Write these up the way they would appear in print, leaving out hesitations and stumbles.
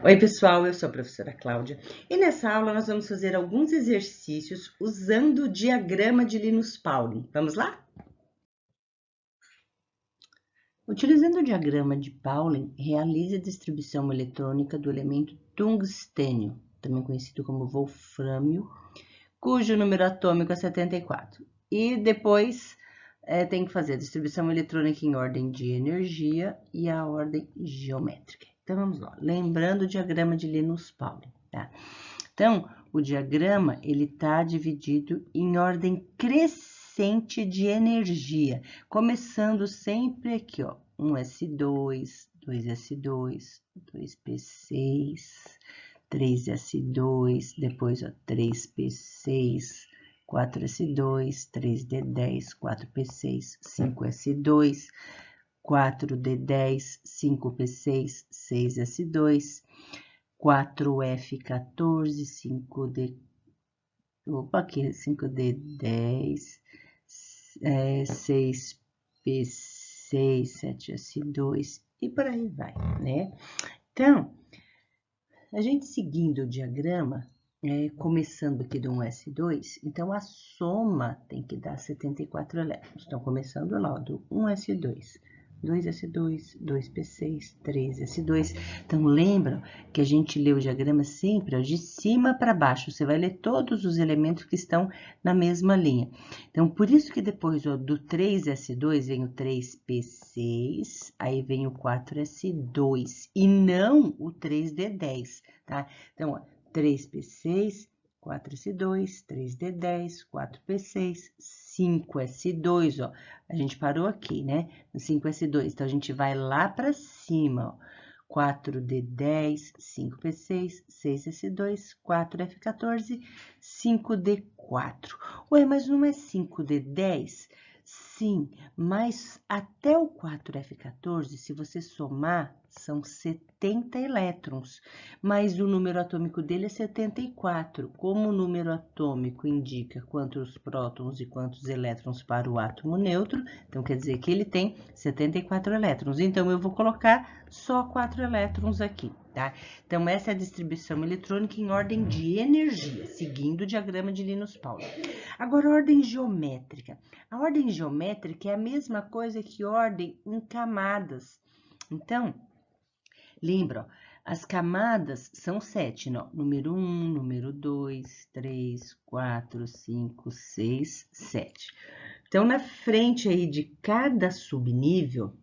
Oi, pessoal, eu sou a professora Cláudia e nessa aula nós vamos fazer alguns exercícios usando o diagrama de Linus Pauling. Vamos lá? Utilizando o diagrama de Pauling, realize a distribuição eletrônica do elemento tungstênio, também conhecido como wolframio, cujo número atômico é 74. E depois tem que fazer a distribuição eletrônica em ordem de energia e a ordem geométrica. Então, vamos lá. Lembrando o diagrama de Linus Pauling, tá? Então, o diagrama, ele está dividido em ordem crescente de energia, começando sempre aqui, ó, 1s2, 2s2, 2p6, 3s2, depois, ó, 3p6, 4s2, 3d10, 4p6, 5s2, 4d10, 5p6, 6s2, 4F14, 5D, opa, aqui, 5D10, 6P6, 7S2 e por aí vai, né? Então, a gente seguindo o diagrama, começando aqui do 1S2, então a soma tem que dar 74 elétrons. Então, começando lá, ó, do 1S2. 2S2, 2P6, 3S2. Então, lembram que a gente lê o diagrama sempre ó, de cima para baixo. Você vai ler todos os elementos que estão na mesma linha. Então, por isso que depois ó, do 3S2 vem o 3P6, aí vem o 4S2 e não o 3D10, tá? Então, ó, 3P6, 4S2, 3D10, 4P6, 5S2, ó. A gente parou aqui, né? No 5S2. Então, a gente vai lá para cima, ó. 4D10, 5P6, 6S2, 4F14, 5D4. Ué, mas não é 5D10? Sim, mas até o 4F14, se você somar, são 70 elétrons, mas o número atômico dele é 74. Como o número atômico indica quantos prótons e quantos elétrons para o átomo neutro, então quer dizer que ele tem 74 elétrons. Então, eu vou colocar só 4 elétrons aqui, tá? Então, essa é a distribuição eletrônica em ordem de energia, seguindo o diagrama de Linus Pauling. Agora, ordem geométrica. A ordem geométrica é a mesma coisa que ordem em camadas. Então, lembra, ó, as camadas são 7, não? Número 1, número 2, 3, 4, 5, 6, 7. Então, na frente aí de cada subnível,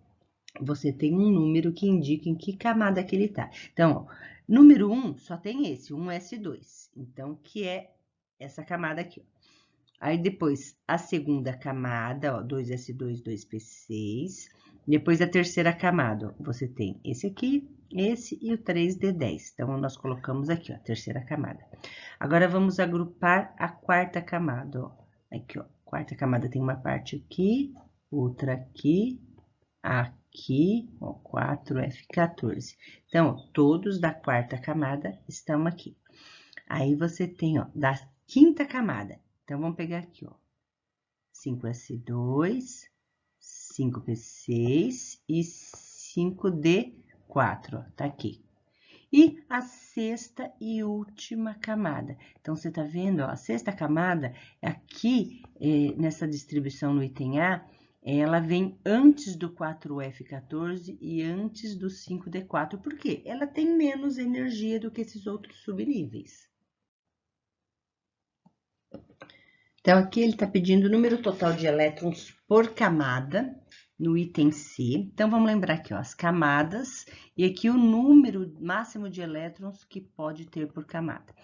você tem um número que indica em que camada que ele tá. Então, ó, número 1 só tem esse, 1S2. Então, que é essa camada aqui, ó. Aí, depois, a segunda camada, ó, 2S2, 2P6. Depois, a terceira camada, ó, você tem esse aqui, esse e o 3D10. Então, nós colocamos aqui, ó, a terceira camada. Agora, vamos agrupar a quarta camada, ó. Aqui, ó, quarta camada tem uma parte aqui, outra aqui, aqui, ó, 4F14. Então, ó, todos da quarta camada estão aqui. Aí, você tem, ó, da quinta camada. Então, vamos pegar aqui, ó, 5S2, 5P6 e 5D4, ó, tá aqui. E a sexta e última camada. Então, você tá vendo, ó, a sexta camada, aqui, nessa distribuição no item A, ela vem antes do 4F14 e antes do 5D4. Por quê? Ela tem menos energia do que esses outros subníveis. Então, aqui ele está pedindo o número total de elétrons por camada, no item C. Então, vamos lembrar aqui, ó, as camadas, e aqui o número máximo de elétrons que pode ter por camada.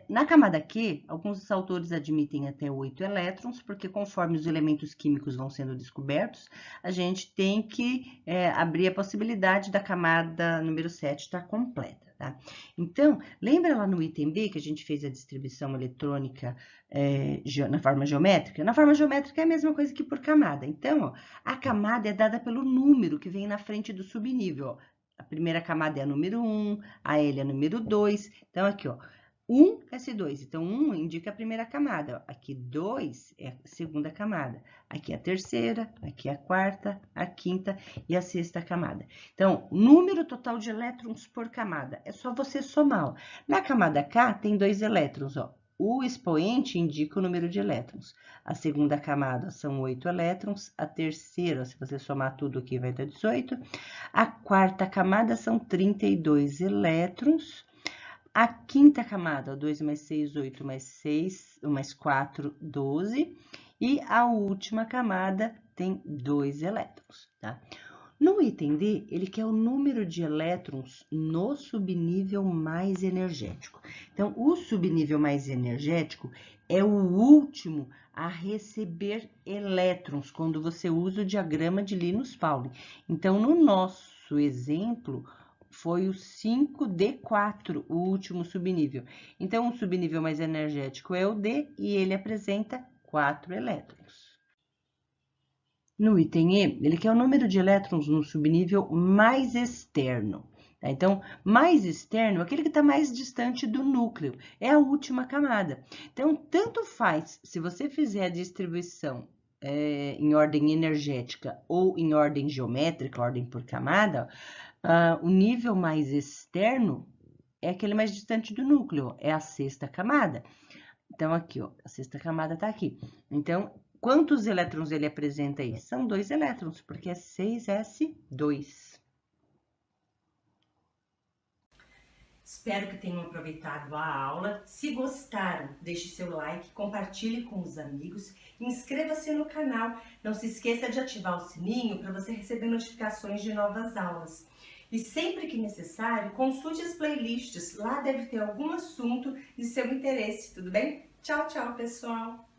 Na camada Q, alguns autores admitem até 8 elétrons, porque conforme os elementos químicos vão sendo descobertos, a gente tem que abrir a possibilidade da camada número 7 estar completa, tá? Então, lembra lá no item B que a gente fez a distribuição eletrônica na forma geométrica? Na forma geométrica é a mesma coisa que por camada. Então, ó, a camada é dada pelo número que vem na frente do subnível, ó. A primeira camada é a número 1, a L é a número 2. Então, aqui, ó, 1s2. Então, 1 indica a primeira camada. Aqui, 2 é a segunda camada. Aqui, a terceira, aqui, a quarta, a quinta e a sexta camada. Então, número total de elétrons por camada. É só você somar. Ó. Na camada K, tem 2 elétrons. Ó. O expoente indica o número de elétrons. A segunda camada são 8 elétrons. A terceira, se você somar tudo aqui, vai dar 18. A quarta camada são 32 elétrons. A quinta camada, 2 mais 6, 8 mais 6, 1 mais 4, 12. E a última camada tem 2 elétrons, tá? No item D, ele quer o número de elétrons no subnível mais energético. Então, o subnível mais energético é o último a receber elétrons, quando você usa o diagrama de Linus-Pauling. Então, no nosso exemplo, foi o 5D4, o último subnível. Então, o subnível mais energético é o D e ele apresenta 4 elétrons. No item E, ele quer o número de elétrons no subnível mais externo. Tá? Então, mais externo é aquele que está mais distante do núcleo, é a última camada. Então, tanto faz se você fizer a distribuição em ordem energética ou em ordem geométrica, ordem por camada, o nível mais externo é aquele mais distante do núcleo, é a sexta camada. Então, aqui, ó, a sexta camada está aqui. Então, quantos elétrons ele apresenta aí? São 2 elétrons, porque é 6s2. Espero que tenham aproveitado a aula. Se gostaram, deixe seu like, compartilhe com os amigos, inscreva-se no canal. Não se esqueça de ativar o sininho para você receber notificações de novas aulas. E sempre que necessário, consulte as playlists, lá deve ter algum assunto de seu interesse, tudo bem? Tchau, tchau, pessoal!